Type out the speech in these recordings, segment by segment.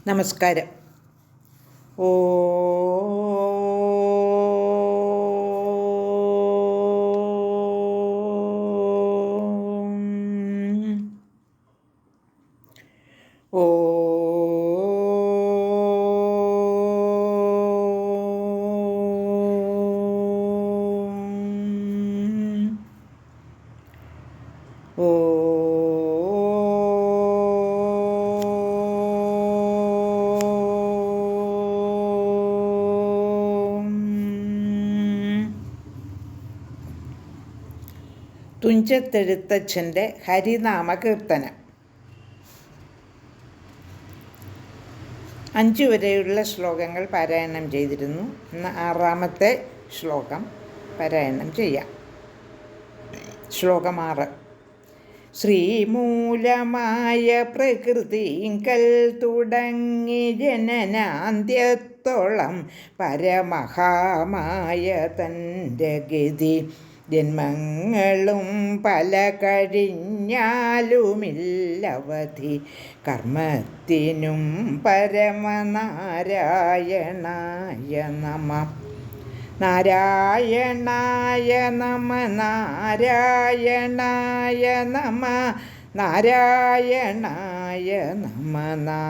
നമസ്കാരം. ഓ ഓ ഓ തുഞ്ചത്തെഴുത്തച്ഛൻ്റെ ഹരിനാമ കീർത്തനം. 5 വരെയുള്ള ശ്ലോകങ്ങൾ പാരായണം ചെയ്തിരുന്നു. ഇന്ന് 6-ാമത്തെ ശ്ലോകം പാരായണം ചെയ്യാം. ശ്ലോകം 6. ശ്രീമൂലമായ പ്രകൃതിങ്കൽ തുടങ്ങി ജനനാന്ത്യത്തോളം പരമഹാമായ തൻ്റെ ഗതി ജന്മങ്ങളും പല കഴിഞ്ഞാലുമില്ലവധി കർമ്മത്തിനും പരമനാരായണായ നമ. നാരായണായ നമ നാരായണായ നമ നാരായണായ നമ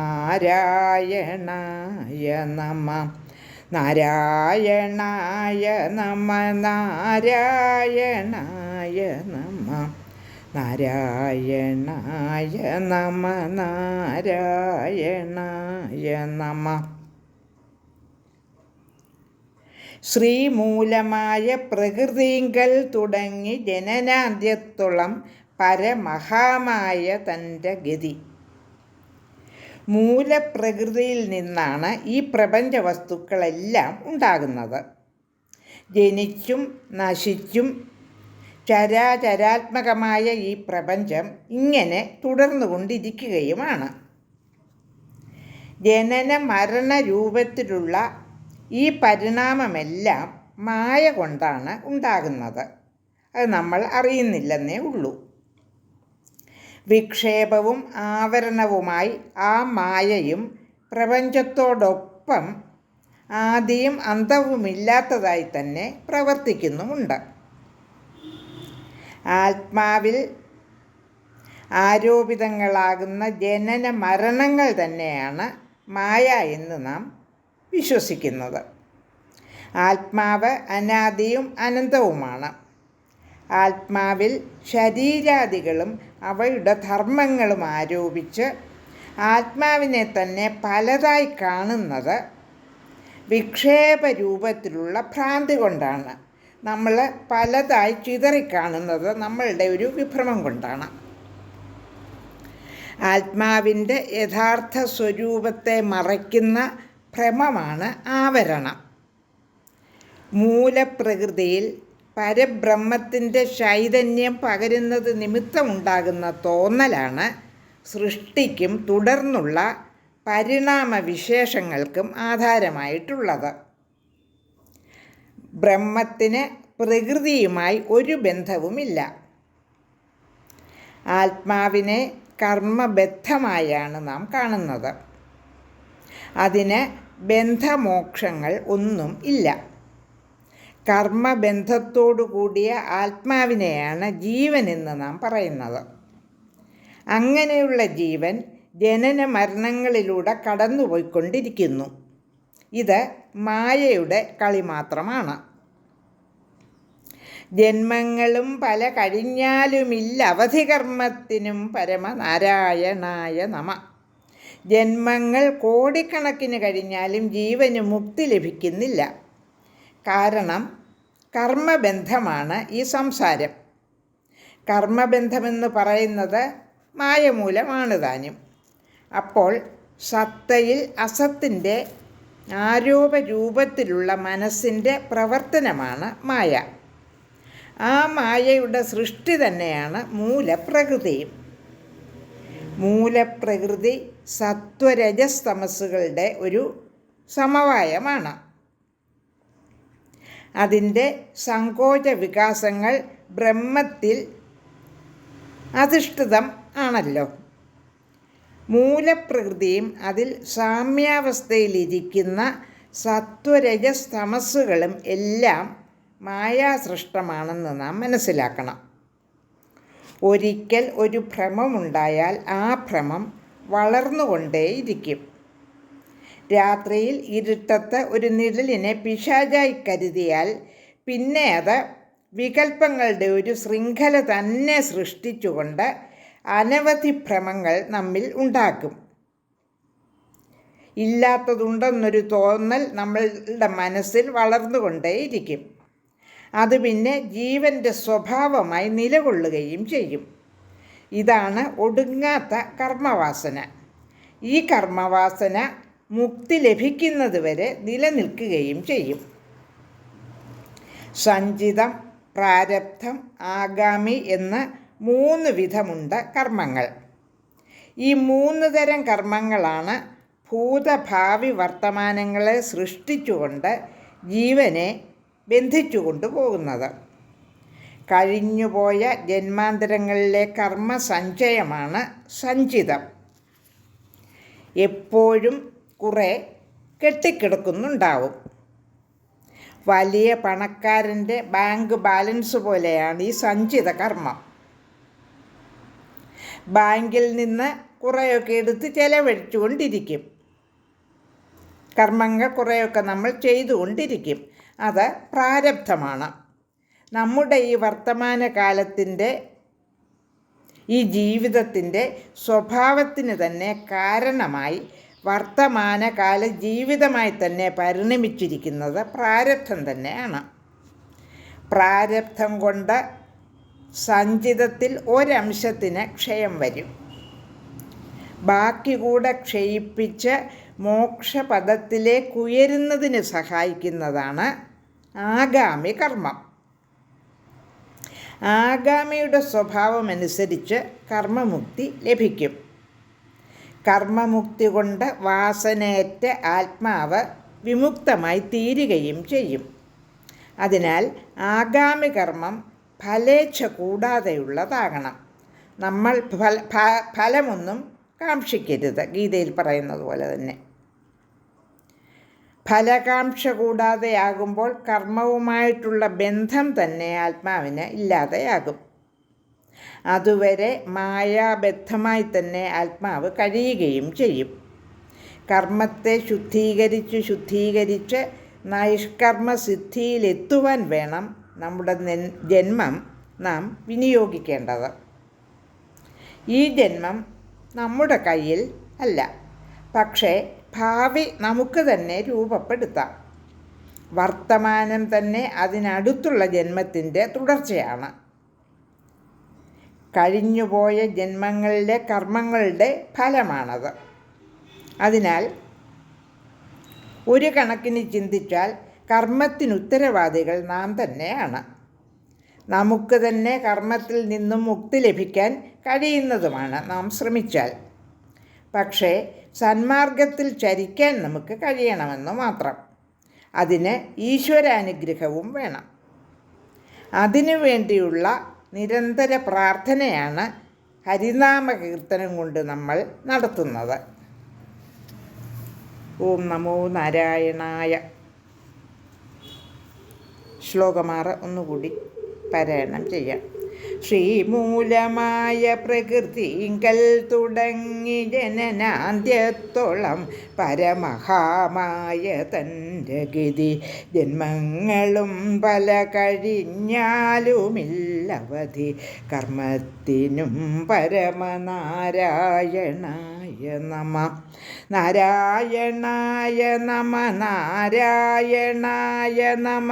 നാരായണായ നമ നാരായണായ നമ നാരായണായ നമ നാരായണായ നമ നാരായണായ നമ. ശ്രീമൂലമായ പ്രകൃതിങ്കൽ തുടങ്ങി ജനനാന്ത്യത്തോളം പരമഹാമായ തൻ്റെ ഗതി. മൂലപ്രകൃതിയിൽ നിന്നാണ് ഈ പ്രപഞ്ച വസ്തുക്കളെല്ലാം ഉണ്ടാകുന്നത്. ജനിച്ചും നശിച്ചും ചരാചരാത്മകമായ ഈ പ്രപഞ്ചം ഇങ്ങനെ തുടർന്നുകൊണ്ടിരിക്കുകയുമാണ്. ജനന മരണ രൂപത്തിലുള്ള ഈ പരിണാമമെല്ലാം മായ കൊണ്ടാണ് ഉണ്ടാകുന്നത്. അത് നമ്മൾ അറിയുന്നില്ലെന്നേ ഉള്ളൂ. വിക്ഷേപവും ആവരണവുമായി ആ മായയും പ്രപഞ്ചത്തോടൊപ്പം ആദിയും അന്തവുമില്ലാത്തതായി തന്നെ പ്രവർത്തിക്കുന്നുമുണ്ട്. ആത്മാവിൽ ആരോപിതങ്ങളാകുന്ന ജനന മരണങ്ങൾ തന്നെയാണ് മായ എന്ന് നാം വിശ്വസിക്കുന്നത്. ആത്മാവ് അനാദിയും അനന്തവുമാണ്. ആത്മാവിൽ ശരീരാദികളും അവയുടെ ധർമ്മങ്ങളും ആരോപിച്ച് ആത്മാവിനെ തന്നെ പലതായി കാണുന്നത് വിക്ഷേപ രൂപത്തിലുള്ള ഭ്രാന്തി കൊണ്ടാണ്. നമ്മൾ പലതായി ചിതറിക്കാണുന്നത് നമ്മളുടെ ഒരു വിഭ്രമം കൊണ്ടാണ്. ആത്മാവിൻ്റെ യഥാർത്ഥ സ്വരൂപത്തെ മറയ്ക്കുന്ന ഭ്രമമാണ് ആവരണം. മൂലപ്രകൃതിയിൽ പരബ്രഹ്മത്തിൻ്റെ ചൈതന്യം പകരുന്നത് നിമിത്തമുണ്ടാകുന്ന തോന്നലാണ് സൃഷ്ടിക്കും തുടർന്നുള്ള പരിണാമവിശേഷങ്ങൾക്കും ആധാരമായിട്ടുള്ളത്. ബ്രഹ്മത്തിന് പ്രകൃതിയുമായി ഒരു ബന്ധവുമില്ല. ആത്മാവിനെ കർമ്മബദ്ധമായാണ് നാം കാണുന്നത്. അതിന് ബന്ധമോക്ഷങ്ങൾ ഒന്നും ഇല്ല. കർമ്മബന്ധത്തോടു കൂടിയ ആത്മാവിനെയാണ് ജീവൻ എന്ന് നാം പറയുന്നത്. അങ്ങനെയുള്ള ജീവൻ ജനന മരണങ്ങളിലൂടെ കടന്നുപോയിക്കൊണ്ടിരിക്കുന്നു. ഇത് മായയുടെ കളി മാത്രമാണ്. ജന്മങ്ങളും പല കഴിഞ്ഞാലുമില്ല അവധി കർമ്മത്തിനും പരമനാരായണായ നമ. ജന്മങ്ങൾ കോടിക്കണക്കിന് കഴിഞ്ഞാലും ജീവന് മുക്തി ലഭിക്കുന്നില്ല. കാരണം കർമ്മബന്ധമാണ് ഈ സംസാരം. കർമ്മബന്ധമെന്ന് പറയുന്നത് മായ മൂലമാണ് താനും. അപ്പോൾ സത്തയിൽ അസത്തിൻ്റെ ആരോപരൂപത്തിലുള്ള മനസ്സിൻ്റെ പ്രവർത്തനമാണ് മായ. ആ മായയുടെ സൃഷ്ടി തന്നെയാണ് മൂലപ്രകൃതിയും. മൂലപ്രകൃതി സത്വരജസ്തമസ്സുകളുടെ ഒരു സമവായമാണ്. അതിൻ്റെ സങ്കോച വികാസങ്ങൾ ബ്രഹ്മത്തിൽ അധിഷ്ഠിതം ആണല്ലോ. മൂലപ്രകൃതിയും അതിൽ സാമ്യാവസ്ഥയിലിരിക്കുന്ന സത്വരജസ് തമസ്സുകളും എല്ലാം മായാസൃഷ്ടമാണെന്ന് നാം മനസ്സിലാക്കണം. ഒരിക്കൽ ഒരു ഭ്രമമുണ്ടായാൽ ആ ഭ്രമം വളർന്നുകൊണ്ടേയിരിക്കും. രാത്രിയിൽ ഇരുട്ടത്ത് ഒരു നിഴലിനെ പിശാചായി കരുതിയാൽ പിന്നെ അത് വികൽപ്പങ്ങളുടെ ഒരു ശൃംഖല തന്നെ സൃഷ്ടിച്ചുകൊണ്ട് അനവധി ഭ്രമങ്ങൾ നമ്മിൽ ഉണ്ടാക്കും. ഇല്ലാത്തതുണ്ടെന്നൊരു തോന്നൽ നമ്മളുടെ മനസ്സിൽ വളർന്നുകൊണ്ടേയിരിക്കും. അത് പിന്നെ ജീവൻ്റെ സ്വഭാവമായി നിലകൊള്ളുകയും ചെയ്യും. ഇതാണ് ഒടുങ്ങാത്ത കർമ്മവാസന. ഈ കർമ്മവാസന മുക്തി ലഭിക്കുന്നത് വരെ നിലനിൽക്കുകയും ചെയ്യും. സഞ്ചിതം, പ്രാരബ്ധം, ആഗാമി എന്ന് 3 വിധമുണ്ട് കർമ്മങ്ങൾ. ഈ 3 തരം കർമ്മങ്ങളാണ് ഭൂതഭാവി വർത്തമാനങ്ങളെ സൃഷ്ടിച്ചുകൊണ്ട് ജീവനെ ബന്ധിച്ചു കൊണ്ടുപോകുന്നത്. കഴിഞ്ഞുപോയ ജന്മാന്തരങ്ങളിലെ കർമ്മസഞ്ചയമാണ് സഞ്ചിതം. എപ്പോഴും കുറേ കെട്ടിക്കിടക്കുന്നുണ്ടാവും. വലിയ പണക്കാരൻ്റെ ബാങ്ക് ബാലൻസ് പോലെയാണ് ഈ സഞ്ചിത കർമ്മം. ബാങ്കിൽ നിന്ന് കുറേയൊക്കെ എടുത്ത് ചെലവഴിച്ചുകൊണ്ടിരിക്കും. കർമ്മങ്ങൾ കുറേയൊക്കെ നമ്മൾ ചെയ്തുകൊണ്ടിരിക്കും. അത് പ്രാരബ്ധമാണ്. നമ്മുടെ ഈ വർത്തമാനകാലത്തിൻ്റെ ഈ ജീവിതത്തിൻ്റെ സ്വഭാവത്തിന് തന്നെ കാരണമായി വർത്തമാനകാല ജീവിതമായി തന്നെ പരിണമിച്ചിരിക്കുന്നത് പ്രാരബ്ധം തന്നെയാണ്. പ്രാരബ്ധം കൊണ്ട് സഞ്ചിതത്തിൽ ഒരംശത്തിന് ക്ഷയം വരും. ബാക്കി കൂടെ ക്ഷയിപ്പിച്ച് മോക്ഷപദത്തിലേക്ക് ഉയരുന്നതിന് സഹായിക്കുന്നതാണ് ആഗാമി കർമ്മം. ആഗാമിയുടെ സ്വഭാവമനുസരിച്ച് കർമ്മമുക്തി ലഭിക്കും. കർമ്മമുക്തി കൊണ്ട് വാസനയേറ്റ ആത്മാവ് വിമുക്തമായി തീരുകയും ചെയ്യും. അതിനാൽ ആഗാമി കർമ്മം ഫലേച്ഛ കൂടാതെയുള്ളതാകണം. നമ്മൾ ഫലമൊന്നും കാക്ഷിക്കരുത്. ഗീതയിൽ പറയുന്നത് പോലെ തന്നെ ഫലകാംക്ഷ കൂടാതെയാകുമ്പോൾ കർമ്മവുമായിട്ടുള്ള ബന്ധം തന്നെ ആത്മാവിന് ഇല്ലാതെയാകും. അതുവരെ മായാബദ്ധമായി തന്നെ ആത്മാവ് കഴിയുകയും ചെയ്യും. കർമ്മത്തെ ശുദ്ധീകരിച്ച് നൈഷ്കർമ്മസിദ്ധിയിലെത്തുവാൻ വേണം നമ്മുടെ ജന്മം നാം വിനിയോഗിക്കേണ്ടത്. ഈ ജന്മം നമ്മുടെ കയ്യിൽ അല്ല, പക്ഷേ ഭാവി നമുക്ക് തന്നെ രൂപപ്പെടുത്താം. വർത്തമാനം തന്നെ അതിനടുത്തുള്ള ജന്മത്തിൻ്റെ തുടർച്ചയാണ്. കഴിഞ്ഞുപോയ ജന്മങ്ങളിലെ കർമ്മങ്ങളുടെ ഫലമാണത്. അതിനാൽ ഒരു കണക്കിന് ചിന്തിച്ചാൽ കർമ്മത്തിന് ഉത്തരവാദികൾ നാം തന്നെയാണ്. നമുക്ക് തന്നെ കർമ്മത്തിൽ നിന്നും മുക്തി ലഭിക്കാൻ കഴിയുന്നതുമാണ് നാം ശ്രമിച്ചാൽ. പക്ഷേ സന്മാർഗത്തിൽ ചരിക്കാൻ നമുക്ക് കഴിയണമെന്ന് മാത്രം. അതിന് ഈശ്വരാനുഗ്രഹവും വേണം. അതിനു വേണ്ടിയുള്ള നിരന്തര പ്രാർത്ഥനയാണ് ഹരിനാമകീർത്തനം കൊണ്ട് നമ്മൾ നടത്തുന്നത്. ഓം നമോ നാരായണായ. ശ്ലോകമാറ് ഒന്നുകൂടി പാരായണം ചെയ്യാം. ശ്രീമൂലമായ പ്രകൃതിങ്കൽ തുടങ്ങി ജനനാന്ത്യത്തോളം പരമഹാമായ തൻ്റെ ഗതി ജന്മങ്ങളും പല കഴിഞ്ഞാലുമില്ലവധി കർമ്മത്തിനും പരമനാരായണായ നമ. നാരായണായ നമ. നാരായണായ നമ.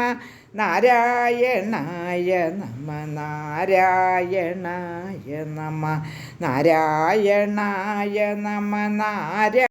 നാരായണായ നമ. നാരായണായ നമ. നാരായണായ നമ.